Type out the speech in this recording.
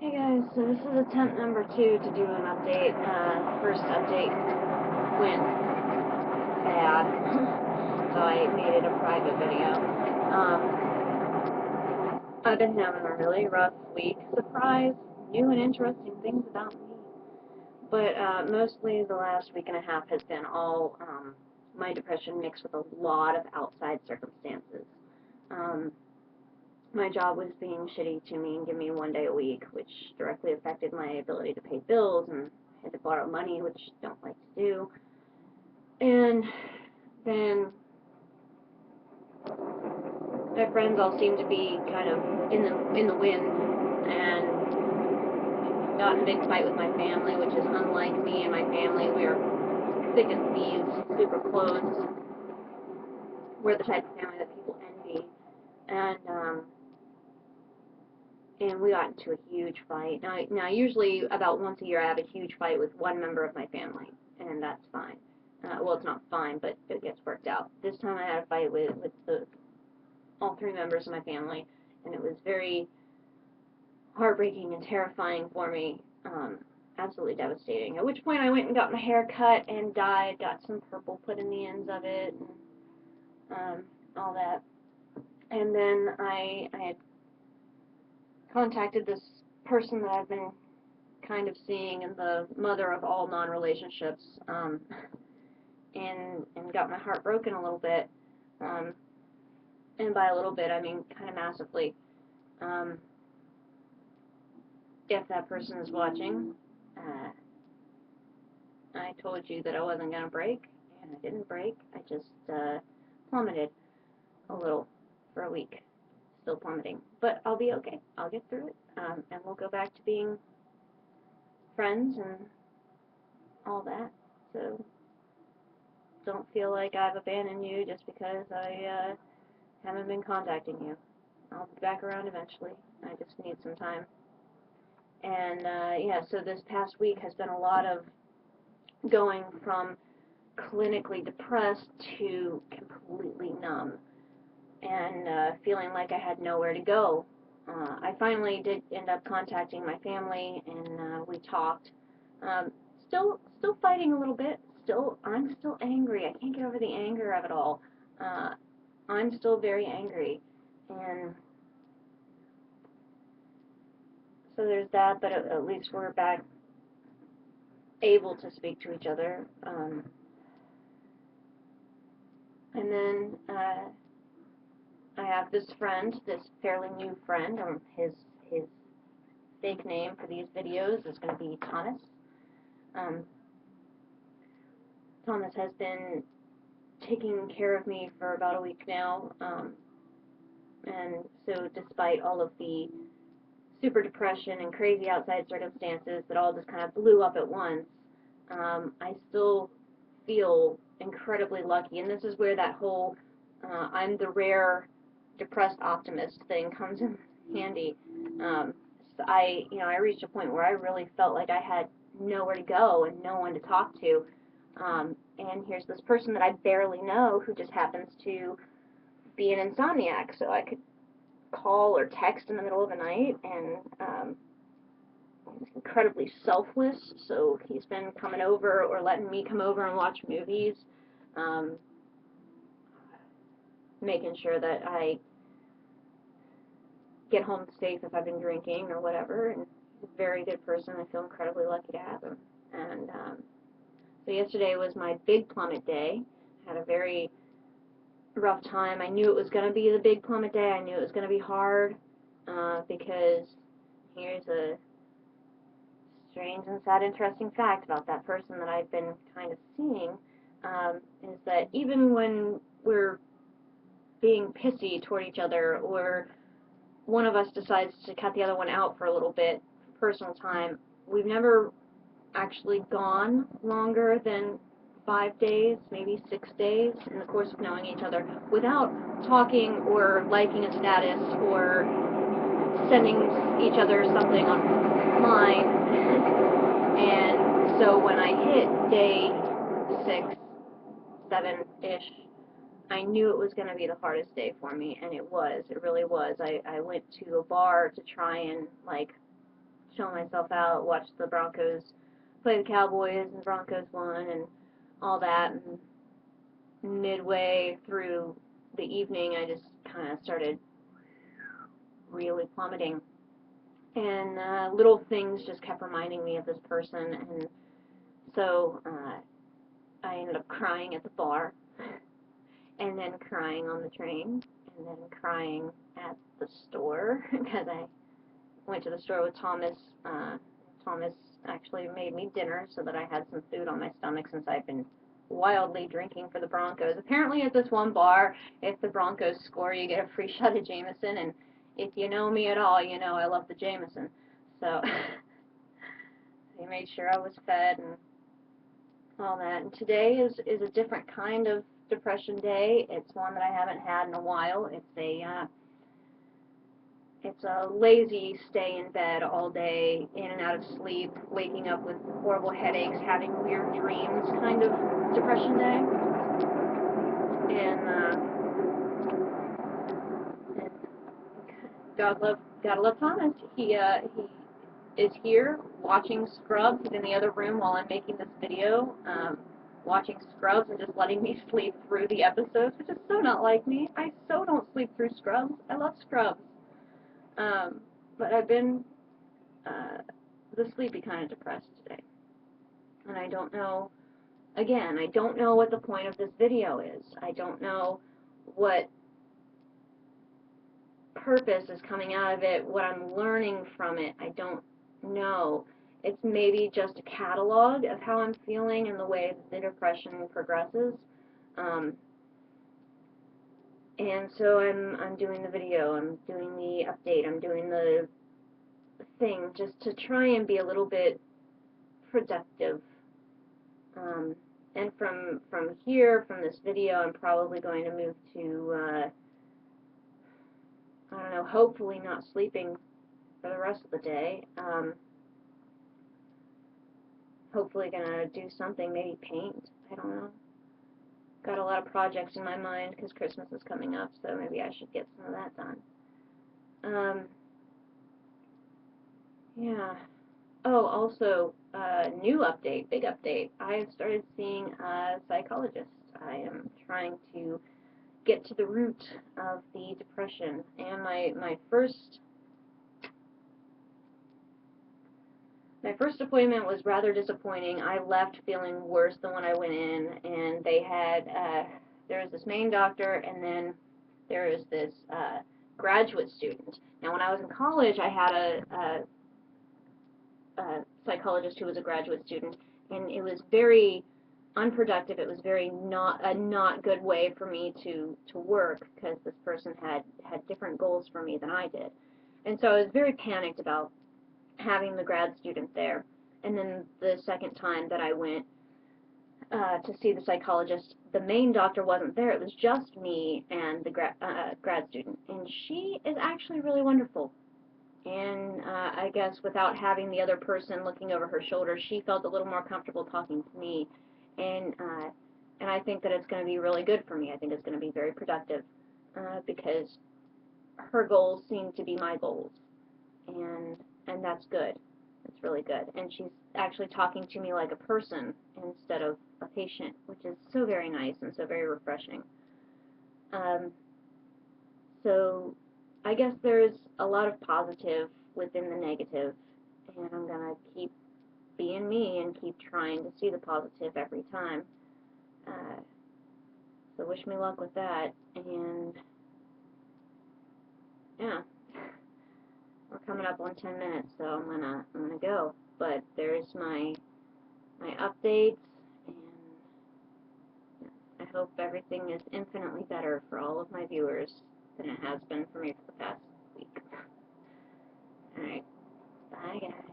Hey guys, so this is attempt number 2 to do an update. First update went bad, so I made it a private video. I've been having a really rough week. Surprise, new and interesting things about me. But mostly the last week and a half has been all my depression mixed with a lot of outside circumstances. Um, my job was being shitty to me and giving me 1 day a week, which directly affected my ability to pay bills, and I had to borrow money, which I don't like to do. And then my friends all seemed to be kind of in the wind, and got in a big fight with my family, which is unlike me and my family. We are thick as thieves, super close. We're the type of family that people envy, and we got into a huge fight. Now, usually about once a year I have a huge fight with one member of my family, and that's fine. Well, it's not fine, but it gets worked out. This time I had a fight with all 3 members of my family, and it was very heartbreaking and terrifying for me. Absolutely devastating. At which point I went and got my hair cut and dyed, got some purple put in the ends of it, and all that. And then I had contacted this person that I've been kind of seeing, and the mother of all non-relationships, and got my heart broken a little bit, and by a little bit I mean kind of massively. If that person is watching, I told you that I wasn't going to break, and I didn't break. I just plummeted a little for a week. Still plummeting, but I'll be okay. I'll get through it, and we'll go back to being friends and all that. So don't feel like I've abandoned you just because I haven't been contacting you. I'll be back around eventually. I just need some time. And yeah, so this past week has been a lot of going from clinically depressed to completely numb, and feeling like I had nowhere to go. I finally did end up contacting my family, and we talked. Still fighting a little bit. I'm still angry. I can't get over the anger of it all. I'm still very angry, and so there's that. But at least we're back able to speak to each other. And then I have this friend, this fairly new friend. His fake name for these videos is going to be Thomas. Thomas has been taking care of me for about a week now, and so despite all of the super depression and crazy outside circumstances that all just kind of blew up at once, I still feel incredibly lucky. And this is where that whole I'm the rare depressed optimist thing comes in handy. So I reached a point where I really felt like I had nowhere to go and no one to talk to. And here's this person that I barely know who just happens to be an insomniac, so I could call or text in the middle of the night, and he's incredibly selfless, so he's been coming over or letting me come over and watch movies, um, making sure that I get home safe if I've been drinking or whatever, and he's a very good person. I feel incredibly lucky to have him. And so yesterday was my big plummet day. I had a very rough time. I knew it was going to be the big plummet day. I knew it was going to be hard, because here's a strange and sad interesting fact about that person that I've been kind of seeing, is that even when we're being pissy toward each other, or one of us decides to cut the other one out for a little bit, personal time, we've never actually gone longer than 5 days, maybe 6 days in the course of knowing each other without talking or liking a status or sending each other something online. And so when I hit day 6, 7-ish, I knew it was going to be the hardest day for me, and it was. It really was. I went to a bar to try and, like, showing myself out, watched the Broncos play the Cowboys, and the Broncos won, and all that. And midway through the evening, I just kind of started really plummeting. And little things just kept reminding me of this person, and so I ended up crying at the bar, and then crying on the train, and then crying at the store, because I went to the store with Thomas. Thomas actually made me dinner so that I had some food on my stomach since I've been wildly drinking for the Broncos. Apparently at this one bar, if the Broncos score, you get a free shot of Jameson, and if you know me at all, you know I love the Jameson. So he made sure I was fed and all that. And today is a different kind of depression day. It's one that I haven't had in a while. It's a lazy stay in bed all day, in and out of sleep, waking up with horrible headaches, having weird dreams kind of depression day. And gotta love Thomas. He is here watching Scrubs. He's in the other room while I'm making this video, watching Scrubs and just letting me sleep through the episodes, which is so not like me. I so don't sleep through Scrubs. I love Scrubs. But I've been the sleepy kind of depressed today. And I don't know, again, I don't know what the point of this video is. I don't know what purpose is coming out of it, what I'm learning from it. I don't know. It's maybe just a catalog of how I'm feeling and the way the depression progresses. And so I'm doing the video, I'm doing the update, I'm doing the thing just to try and be a little bit productive. And from here, from this video, I'm probably going to move to, I don't know, hopefully not sleeping for the rest of the day. Hopefully gonna do something, maybe paint, I don't know. Got a lot of projects in my mind because Christmas is coming up, so maybe I should get some of that done. Yeah. Oh, also, new update, big update. I have started seeing a psychologist. I am trying to get to the root of the depression, and my first appointment was rather disappointing. I left feeling worse than when I went in, and they had, there was this main doctor, and then there was this graduate student. Now, when I was in college, I had a psychologist who was a graduate student, and it was very unproductive. It was very not good way for me to work, because this person had different goals for me than I did. And so I was very panicked about having the grad student there. And then the second time that I went to see the psychologist, the main doctor wasn't there. It was just me and the grad student. And she is actually really wonderful. And I guess without having the other person looking over her shoulder, she felt a little more comfortable talking to me. And I think that it's going to be really good for me. I think it's going to be very productive because her goals seem to be my goals. And that's good. It's really good. And she's actually talking to me like a person instead of a patient, which is so very nice and so very refreshing. So I guess there's a lot of positive within the negative, and I'm going to keep being me and keep trying to see the positive every time. So wish me luck with that, and yeah, we're coming up on 10 minutes, so I'm gonna go. But there's my updates, and I hope everything is infinitely better for all of my viewers than it has been for me for the past week. Alright, bye guys.